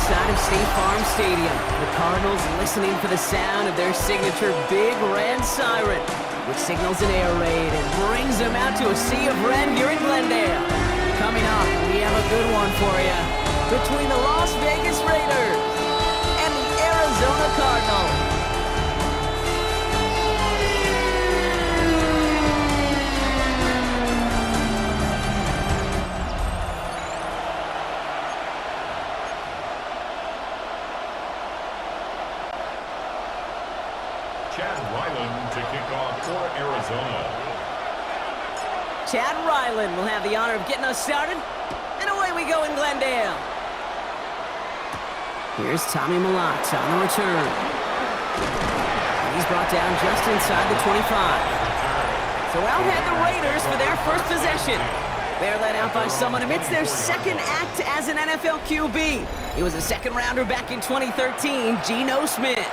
inside of State Farm Stadium. The Cardinals listening for the sound of their signature big red siren, which signals an air raid and brings them out to a sea of red here in Glendale. Coming up, we have a good one for you. Between the Las Vegas Raiders and the Arizona Cardinals. Chad Ryland will have the honor of getting us started, and away we go in Glendale. Here's Tommy Malott on the return. He's brought down just inside the 25. So out had the Raiders for their first possession. They're led out by someone amidst their second act as an NFL QB. He was a second-rounder back in 2013, Geno Smith.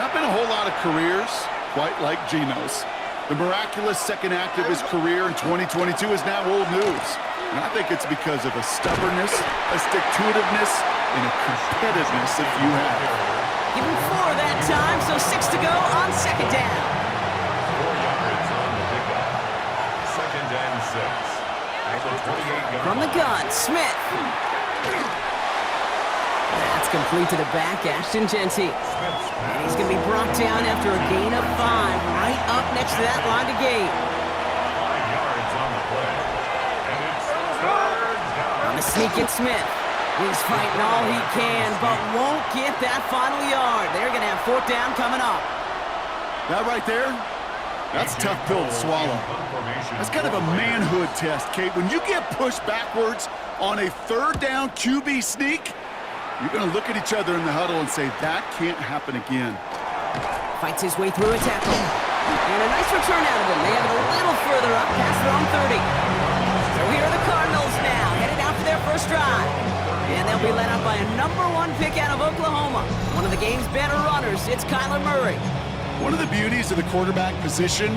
Not been a whole lot of careers quite like Geno's. The miraculous second act of his career in 2022 is now old news. And I think it's because of a stubbornness, a stick-to-itiveness, and a competitiveness if you have it. Give him 4 that time, so 6 to go on second down. 4 yards on the pickup. Second and 6. At the 28-yard From the gun, Smith. That's complete to the back, Ashton Genty. And he's going to be brought down after a gain of 5, right up next to that line to gain. 5 yards on the play. And it's third down. On the sneak at Smith. He's fighting all he can, but won't get that final yard. They're going to have 4th down coming up. That right there, that's a tough pill to swallow. That's kind of a manhood test, Kate. When you get pushed backwards on a 3rd down QB sneak, you're going to look at each other in the huddle and say, that can't happen again. Fights his way through a tackle. And a nice return out of him. They have it a little further up past their own 30. So here are the Cardinals now, headed out for their first drive. And they'll be led out by a #1 pick out of Oklahoma. One of the game's better runners, it's Kyler Murray. One of the beauties of the quarterback position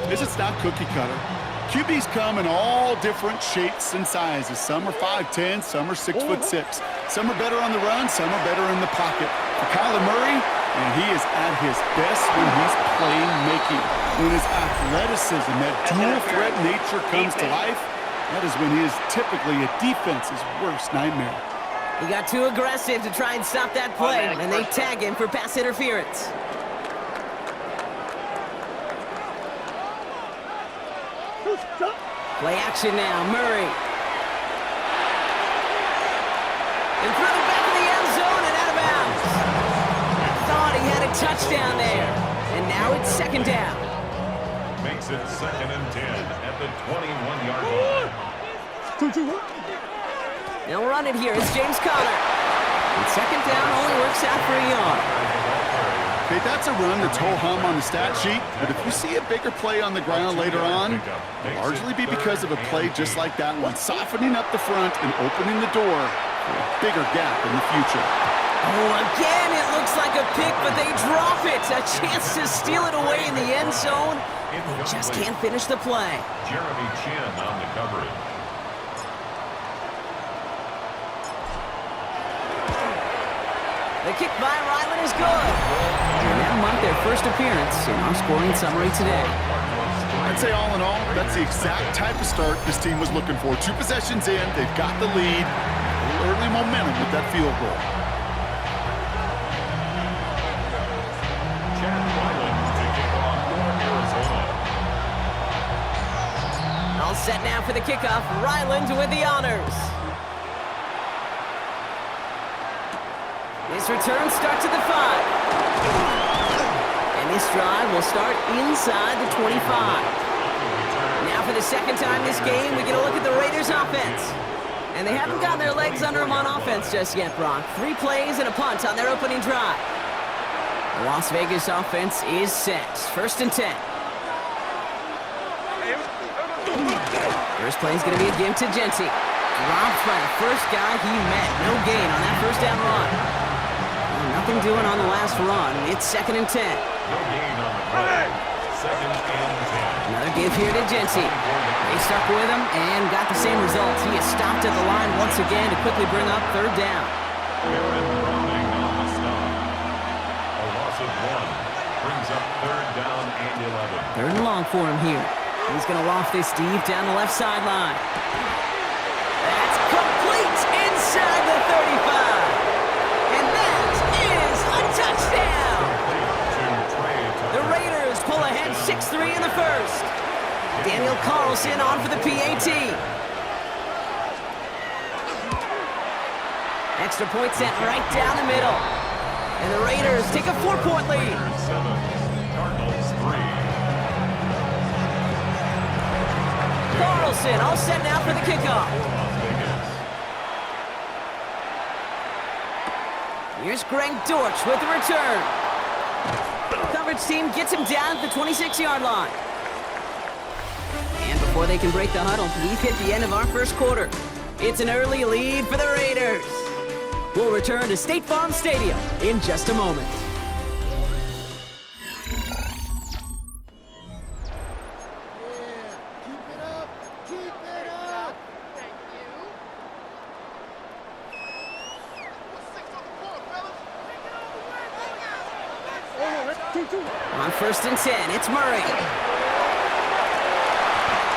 is it's not cookie cutter. QBs come in all different shapes and sizes. Some are 5'10", some are 6'6". Some are better on the run, some are better in the pocket. For Kyler Murray, and he is at his best when he's playmaking. When his athleticism, that dual threat nature comes to life, that is when he is typically a defense's worst nightmare. He got too aggressive to try and stop that play, and they tag him for pass interference. Play action now, Murray. In front of the back of the end zone and out of bounds. Thought he had a touchdown there. And now it's 2nd down. Makes it 2nd and 10 at the 21-yard line. They'll run it here. It's James Conner. And 2nd down only works out for a yard. Okay, that's a run that's ho-hum on the stat sheet, but if you see a bigger play on the ground later on, it'll largely be because of a play just like that one, softening up the front and opening the door for a bigger gap in the future. Oh, again, it looks like a pick, but they drop it. A chance to steal it away in the end zone. They just can't finish the play. Jeremy Chin on the coverage. The kick by Ryland is good. And that'll mark their first appearance in our scoring summary today. I'd say all in all, that's the exact type of start this team was looking for. 2 possessions in, they've got the lead. A little early momentum with that field goal. Chad Ryland to kick off for Arizona. All set now for the kickoff. Ryland with the honors. This return starts at the 5. And this drive will start inside the 25. Now for the second time this game, we get a look at the Raiders' offense. And they haven't gotten their legs under them on offense just yet, Brock. 3 plays and a punt on their opening drive. The Las Vegas offense is set. 1st and 10. First play is going to be a give to Genty. Dropped by the first guy he met. No gain on that 1st down run. Nothing doing on the last run. It's 2nd and 10. No gain on the play. 2nd and 10. Another give here to Genty. They stuck with him and got the same results. He is stopped at the line once again to quickly bring up 3rd down. Aaron Browning on the stop. A loss of 1 brings up 3rd down and 11. 3rd and long for him here. He's going to loft this deep down the left sideline. That's complete inside the 35. And that is a touchdown. The Raiders pull ahead 6-3 in the first. Daniel Carlson on for the PAT. Extra point set right down the middle. And the Raiders take a 4-point lead. Raiders 7, Cardinals 3. Carlson all set now for the kickoff. Here's Greg Dortch with the return. Coverage team gets him down at the 26-yard line. And before they can break the huddle, we've hit the end of our first quarter. It's an early lead for the Raiders. We'll return to State Farm Stadium in just a moment. On 1st and 10, it's Murray.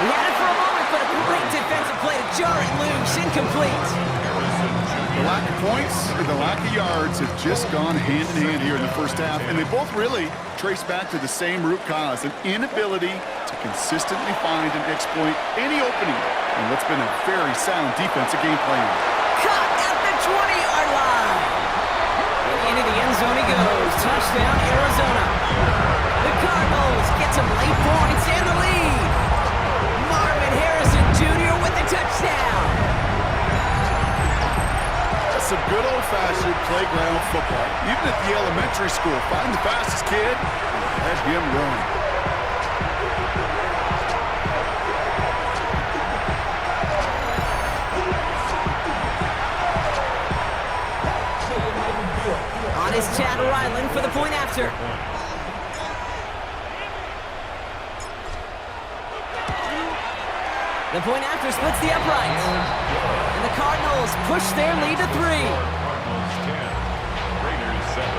He had it for a moment, but a great defensive play to jar it loose, incomplete. The lack of points and the lack of yards have just gone hand in hand here in the first half, and they both really trace back to the same root cause, an inability to consistently find and exploit any opening in what's been a very sound defensive game plan. Caught at the 20-yard line. And into the end zone he goes. Touchdown, Arizona. The Cardinals get some late points and the lead. Marvin Harrison Jr. with the touchdown. That's some good old-fashioned playground football. Even at the elementary school, find the fastest kid and let him run. On is Chad Ryland for the point after. The point after splits the uprights. And the Cardinals push their lead to 3. Cardinals 10, Raiders 7.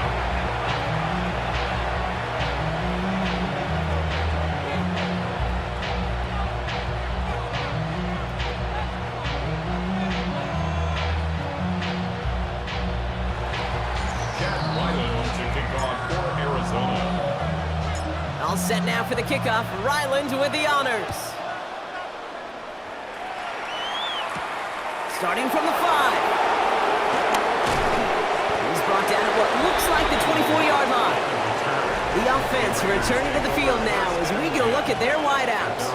All set now for the kickoff. Ryland with the honors. Starting from the 5. He's brought down at what looks like the 24-yard line. The offense returning to the field now as we get a look at their wideouts.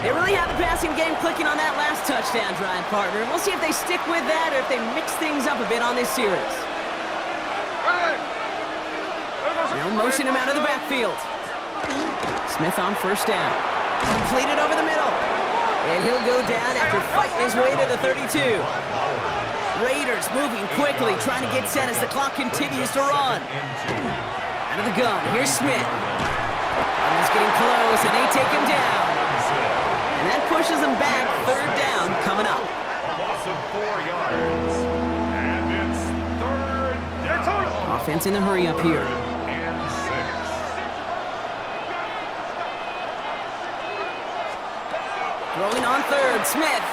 They really have the passing game clicking on that last touchdown drive, partner. We'll see if they stick with that or if they mix things up a bit on this series. They'll motion him out of the backfield. Smith on 1st down. Completed over the middle. And he'll go down after fighting his way to the 32. Raiders moving quickly, trying to get set as the clock continues to run. Out of the gun, here's Smith. Almost getting close, and they take him down. And that pushes them back. 3rd down coming up. A loss of 4 yards. And it's 3rd down. Offense in the hurry up here. And 6. Throwing on 3rd, Smith.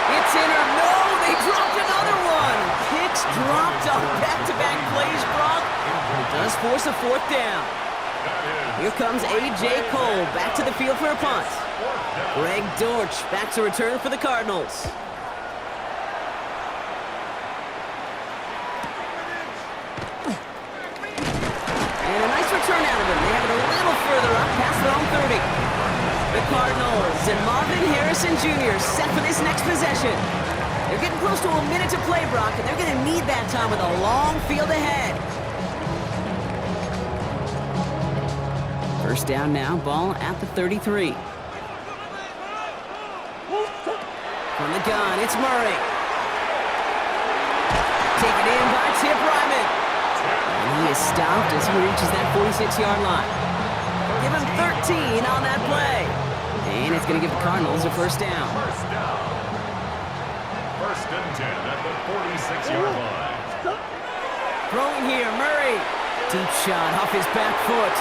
It's in or no, they dropped another one. Kicks dropped on back-to-back plays, Brock. It does force a 4th down. Here comes A.J. Cole back to the field for a punt. Greg Dortch back to return for the Cardinals. And a nice return out of him. They have it a little further up past their own 30. The Cardinals and Marvin Harrison Jr. set for this next possession. They're getting close to a minute to play, Brock, and they're going to need that time with a long field ahead. 1st down now, ball at the 33. From the gun, it's Murray. Taken in by Tip Ryman. And he is stopped as he reaches that 46-yard line. Give him 13 on that play. And it's going to give the Cardinals a 1st down. First and 10 at the 46-yard line. Throwing here, Murray. Deep shot off his back foot.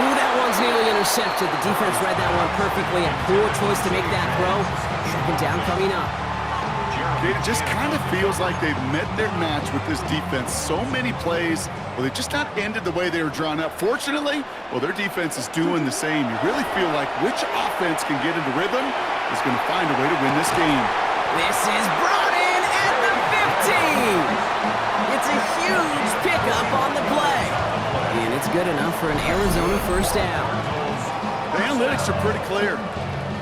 Ooh, that one's nearly intercepted. The defense read that one perfectly, and poor choice to make that throw. Second down coming up. It just kind of feels like they've met their match with this defense. So many plays, well, they just not ended the way they were drawn up. Fortunately, well, their defense is doing the same. You really feel like which offense can get into rhythm is going to find a way to win this game. This is brought in at the 15. It's a huge pickup on the play. And it's good enough for an Arizona first down. The analytics are pretty clear.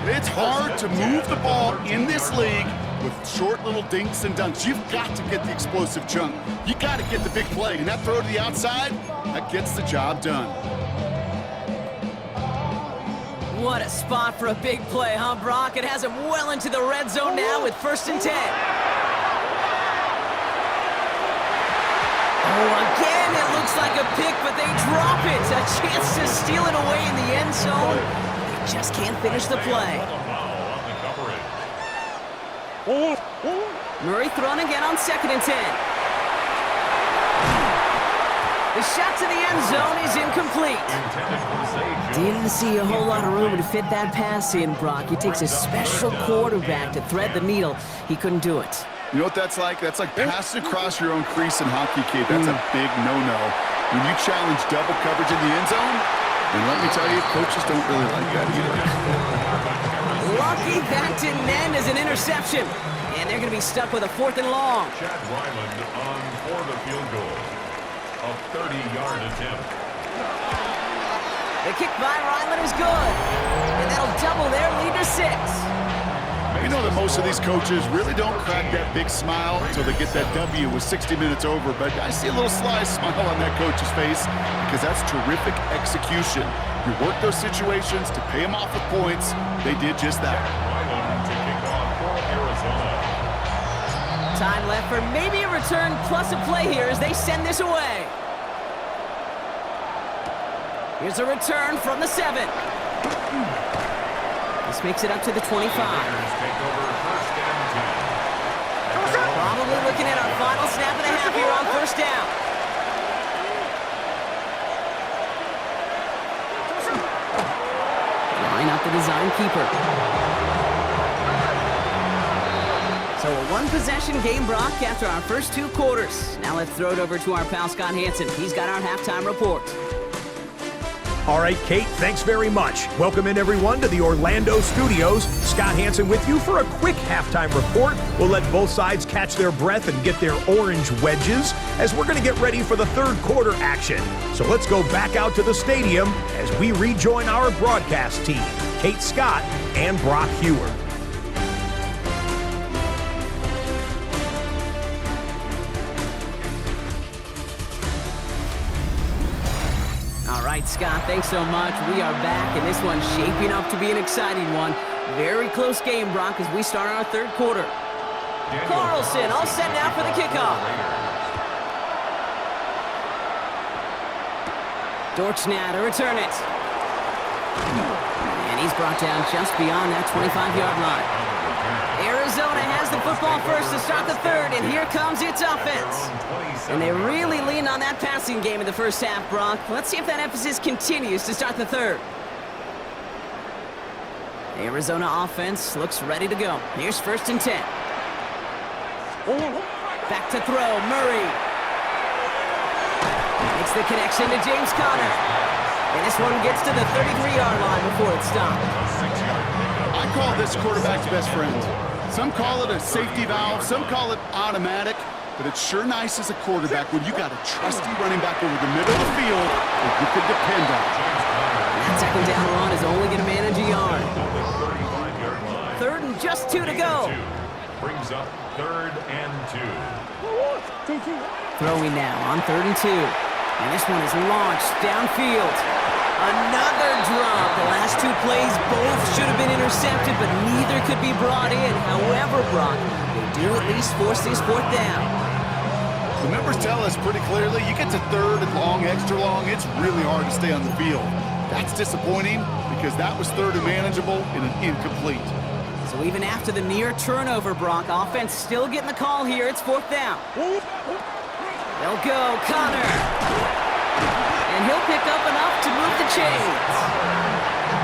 It's hard to move the ball in this league with short little dinks and dunks. You've got to get the explosive chunk. You got to get the big play. And that throw to the outside, that gets the job done. What a spot for a big play, huh, Brock? It has him well into the red zone now with first and 10. Oh, again, it looks like a pick, but they drop it. A chance to steal it away in the end zone. They just can't finish the play. Murray thrown again on second and 10. The shot to the end zone is incomplete. Didn't see a whole lot of room to fit that pass in, Brock. It takes a special quarterback to thread the needle. He couldn't do it. You know what that's like? That's like passing across your own crease in hockey, kid. That's a big no-no. When you challenge double coverage in the end zone, and let me tell you, coaches don't really like that either. Lucky that didn't end as an interception. And they're going to be stuck with a fourth and long. Chad Ryland on for the field goal. A 30-yard attempt. The kick by Ryland is good. And that'll double their lead to 6. You know that most of these coaches really don't crack that big smile until they get that W with 60 minutes over, but I see a little sly smile on that coach's face because that's terrific execution. You work those situations to pay them off with points. They did just that. Ryland to kick off for Arizona. Time left for maybe a return plus a play here as they send this away. Here's a return from the 7. This makes it up to the 25. Probably looking at our final snap and a half here on first down. Line up the design keeper. So a one-possession game, Brock, after our first 2 quarters. Now let's throw it over to our pal Scott Hansen. He's got our halftime report. All right, Kate, thanks very much. Welcome in, everyone, to the Orlando studios. Scott Hansen with you for a quick halftime report. We'll let both sides catch their breath and get their orange wedges as we're going to get ready for the third quarter action. So let's go back out to the stadium as we rejoin our broadcast team, Kate Scott and Brock Hewer. All right, Scott, thanks so much. We are back, and this one's shaping up to be an exciting one. Very close game, Brock, as we start our third quarter. Carlson all set now for the kickoff. Dortch now to return it. And he's brought down just beyond that 25-yard line. Arizona has the football first to start the third, and here comes its offense. And they really leaned on that passing game in the first half, Brock. Let's see if that emphasis continues to start the third. The Arizona offense looks ready to go. Here's first and 10. Back to throw, Murray. It's the connection to James Conner. And this one gets to the 33-yard line before it's stopped. I call this quarterback's best friend. Some call it a safety valve, some call it automatic, but it's sure nice as a quarterback when you got a trusty running back over the middle of the field that you could depend on. That second down run is only going to manage a yard. Third and just 2 to go. Brings up third and 2. Throwing now on third and 2. And this one is launched downfield. Another drop. The last 2 plays both should have been intercepted, but neither could be brought in. However, Brock, they do at least force this fourth down. The numbers tell us pretty clearly, you get to third and long, extra long, it's really hard to stay on the field. That's disappointing because that was third and manageable in an incomplete. So even after the near turnover, Brock, offense still getting the call here. It's 4th down. They'll go, Connor. And he'll pick up enough to move the chains.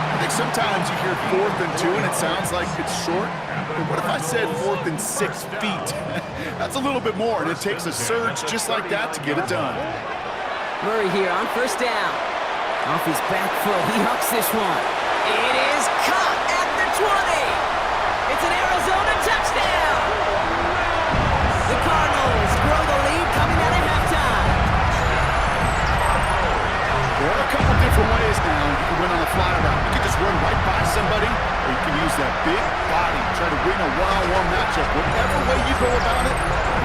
I think sometimes you hear 4th and 2 and it sounds like it's short. But what if I said 4th and 6 feet? That's a little bit more, and it takes a surge just like that to get it done. Murray here on 1st down. Off his back foot, he hucks this one. It is caught at the 20. It's an Arizona touchdown. The Cardinals grow the lead coming out of halftime. There are a couple different ways now you can win on a fly route. You can just run right by somebody, or you can use that big body, try to win a one-on-one matchup. Whatever way you go about it,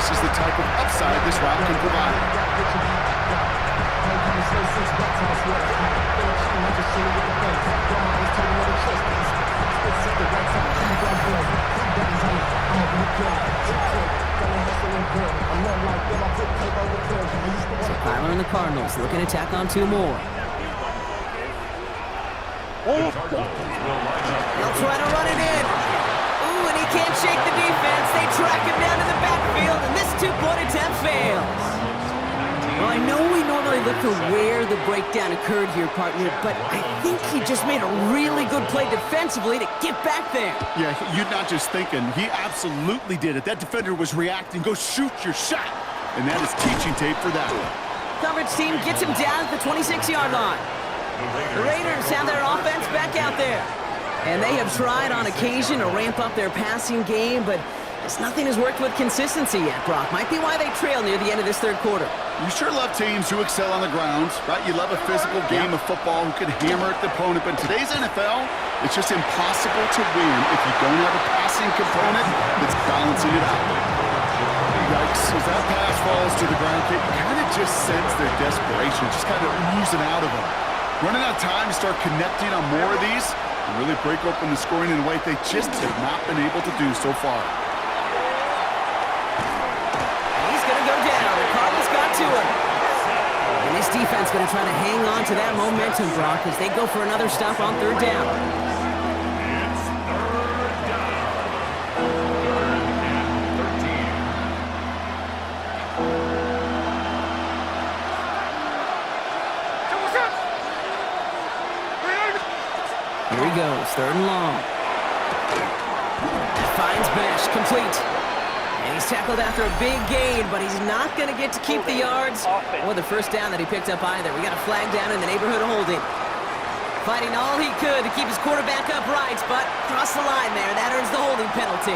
this is the type of upside this route can provide. So Kyler and the Cardinals looking to tack on 2 more. They'll try to run it in. Ooh, and he can't shake the defense. They track him down to the backfield, and this 2-point attempt fails. Well, I know we normally look for where the breakdown occurred here, partner, but I think he just made a really good play defensively to get back there. Yeah, you're not just thinking. He absolutely did it. That defender was reacting. Go shoot your shot. And that is teaching tape for that one. Coverage team gets him down at the 26-yard line. The Raiders have their offense back out there. And they have tried on occasion to ramp up their passing game, but nothing has worked with consistency yet, Brock. Might be why they trail near the end of this 3rd quarter. You sure love teams who excel on the ground, right? You love a physical game of football who can hammer at the opponent, but in today's NFL, it's just impossible to win if you don't have a passing component that's balancing it out. Yikes, as that pass falls to the ground, you kind of just sense their desperation, just kind of oozing out of them. Running out of time to start connecting on more of these and really break open the scoring in a way they just have not been able to do so far. To him. And this defense going to try to hang on to that momentum, Brock, as they go for another stop on 3rd down. It's 3rd down. 13. Here he goes, 3rd and long. Finds Bash, complete. And he's tackled after a big gain, but he's not going to get to keep the yards or the 1st down that he picked up either. We got a flag down in the neighborhood of holding. Fighting all he could to keep his quarterback upright, but crossed the line there. That earns the holding penalty.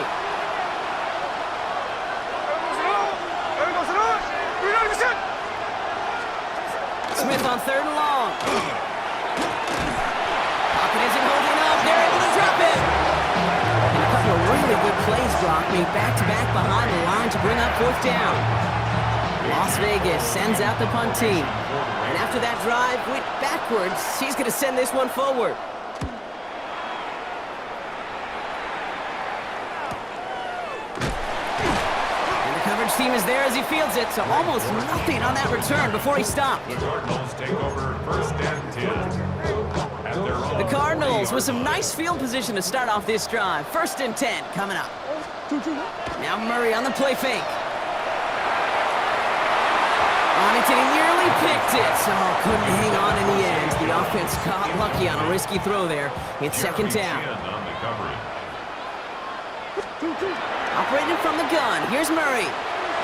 Smith on 3rd and long. Pocket isn't holding up. They're able to drop it. And a couple of really good plays, Brock, made back-to-back behind the line to bring up 4th down. Las Vegas sends out the punt team. And after that drive went backwards, he's going to send this one forward. And the coverage team is there as he fields it, so almost nothing on that return before he stopped. The Cardinals take over 1st and 10. At their own The Cardinals with some nice field position to start off this drive. 1st and 10 coming up. Now Murray on the play fake. On it, and he nearly picked it. So couldn't hang on in the end. The offense got lucky on a risky throw there. It's 2nd down. On the coverage. Operating from the gun. Here's Murray.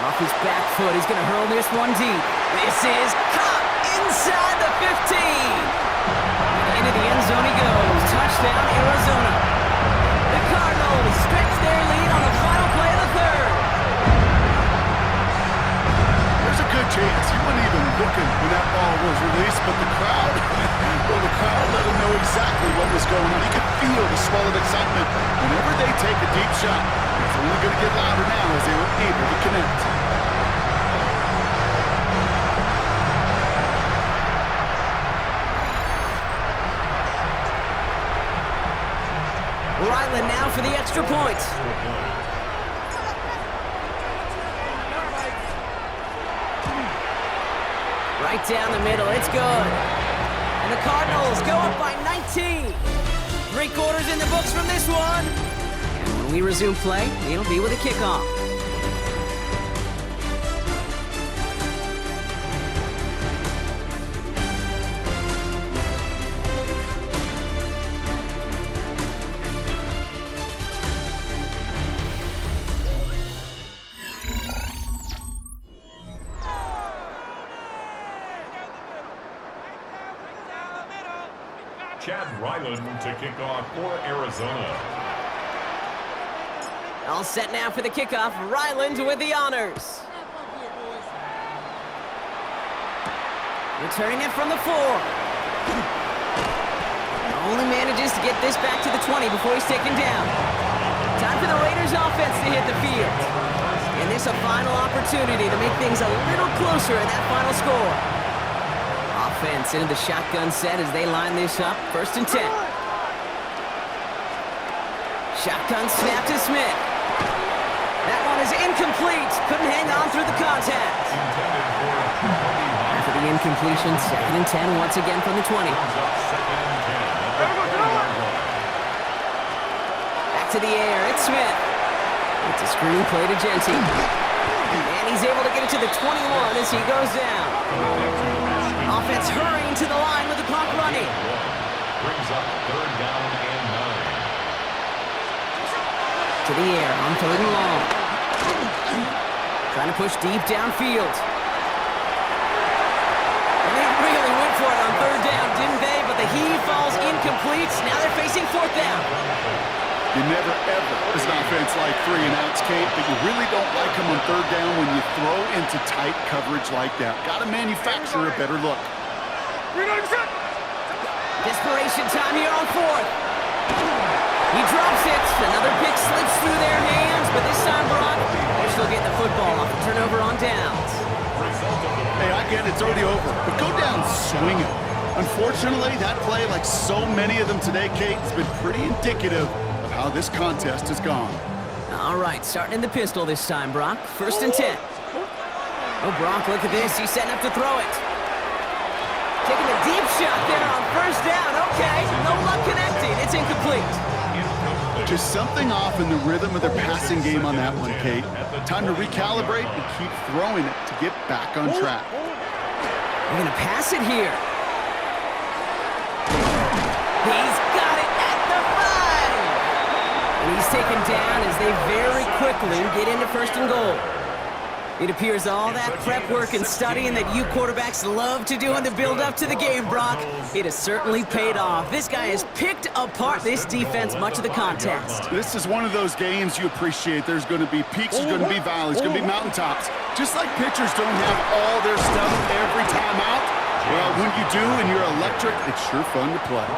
Off his back foot. He's going to hurl this one deep. This is caught inside the 15. Into the end zone he goes. Touchdown, Arizona. The Cardinals stretch their lead on the final play of the 3rd. There's a good chance he wasn't even looking when that ball was released, but the crowd, well, the crowd let him know exactly what was going on. You could feel the swell of excitement. Whenever they take a deep shot, it's only going to get louder now as they were able to connect. Ryland now for the extra point. Right down the middle, it's good. And the Cardinals go up by 19. 3 quarters in the books from this one. And When we resume play, it'll be with a kickoff. Chad Ryland to kick off for Arizona. All set now for the kickoff. Ryland with the honors. Returning it from the 4. Only manages to get this back to the 20 before he's taken down. Time for the Raiders offense to hit the field. And this a final opportunity to make things a little closer in that final score. Offense into the shotgun set as they line this up. 1st and 10. Shotgun snap to Smith. That one is incomplete. Couldn't hang on through the contact. After the incompletion, 2nd and 10 once again from the 20. Back to the air. It's Smith. It's a screen play to Genty. And he's able to get it to the 21 as he goes down. Offense hurrying to the line with the clock running. Brings up 3rd down and 9. To the air on 3rd and long. Trying to push deep downfield. And they really went for it on 3rd down, didn't they? But the heave falls incomplete. Now they're facing 4th down. You never, ever, as an offense, like 3 and outs, Kate, but you really don't like them on 3rd down when you throw into tight coverage like that. Got to manufacture a better look. Desperation time here on 4th. He drops it. Another pick slips through their hands, but this time, Brock, they're still getting the football off the turnover on downs. Hey, I get it, it's already over, but go down swinging. Unfortunately, that play, like so many of them today, Kate, has been pretty indicative of how this contest has gone. All right, starting in the pistol this time, Brock. 1st and 10. Oh, Brock, look at this. He's setting up to throw it. Taking a deep shot there on 1st down. Okay, no luck connecting. It's incomplete. Just something off in the rhythm of their passing game on that one, Kate. Time to recalibrate and keep throwing it to get back on track. They're going to pass it here. He's got it at the 5. And he's taken down as they very quickly get into 1st and goal. It appears all that prep work and studying that you quarterbacks love to do in the build-up to the game, Brock, it has certainly paid off. This guy has picked apart this defense much of the contest. This is one of those games you appreciate. There's going to be peaks, there's going to be valleys, there's going to be mountaintops. Just like pitchers don't have all their stuff every time out, well, when you do and you're electric, it's sure fun to play.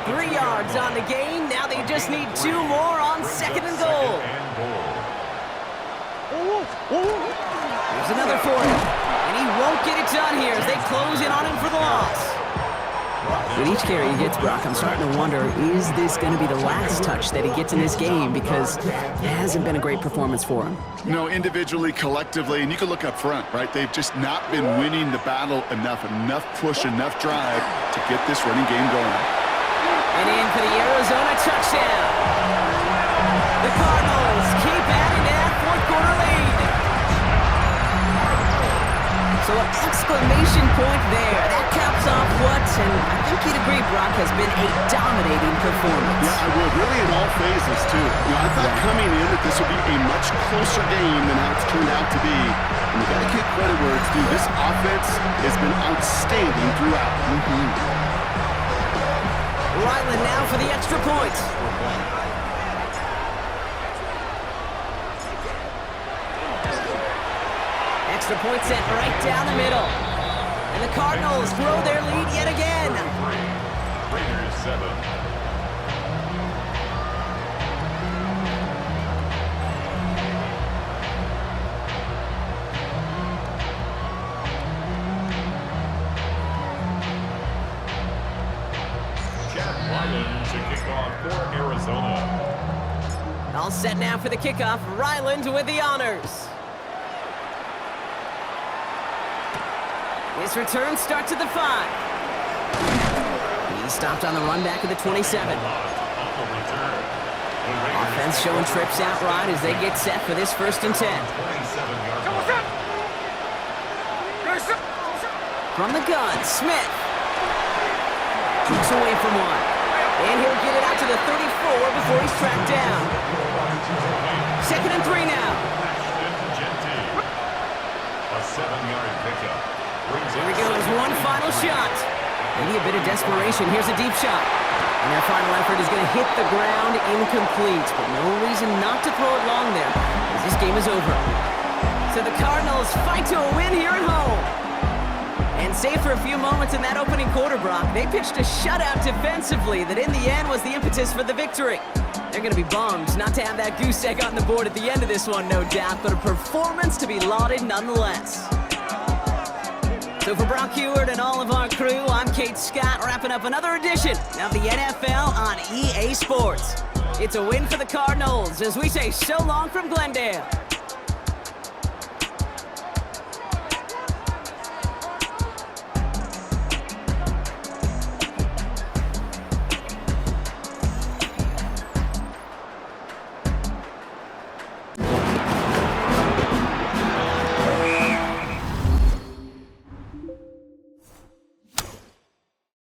3 yards on the game. Now they just need 2 more on 2nd and goal. There's another for him. And he won't get it done here as they close in on him for the loss. With each carry he gets, Brock, I'm starting to wonder, is this going to be the last touch that he gets in this game? Because it hasn't been a great performance for him. You know, individually, collectively, and you can look up front, right? They've just not been winning the battle enough push, enough drive to get this running game going. And in for the Arizona touchdown. The Cardinals keep adding to that 4th quarter lead. So an exclamation point there. That caps off what, and I think you'd agree, Brock, has been a dominating performance. Yeah, I will. Really in all phases, too. You know, I thought coming in that this would be a much closer game than how it's turned out to be. And you got to give credit where it's due. This offense has been outstanding throughout. Ryland now for the extra point. Extra point set right down the middle. And the Cardinals grow their lead yet again. Raiders 7. Chad Ryland to kick off for Arizona. All set now for the kickoff. Ryland with the honors. His return starts at the 5. He stopped on the run back at the 27. Defense showing trips out right as they get set for this 1st and 10. 27-yard line. From the gun, Smith. Keeps away from one. And he'll get it out to the 34 before he's tracked down. 2nd and 3 now. A 7-yard pickup. Here he goes, one final shot. Maybe a bit of desperation. Here's a deep shot. And their final effort is going to hit the ground incomplete. But no reason not to throw it long there, as this game is over. So the Cardinals fight to a win here at home. And save for a few moments in that opening quarter, Brock, they pitched a shutout defensively that in the end was the impetus for the victory. They're going to be bummed not to have that goose egg on the board at the end of this one, no doubt, but a performance to be lauded nonetheless. So for Brock Heward and all of our crew, I'm Kate Scott, wrapping up another edition of the NFL on EA Sports. It's a win for the Cardinals as we say so long from Glendale.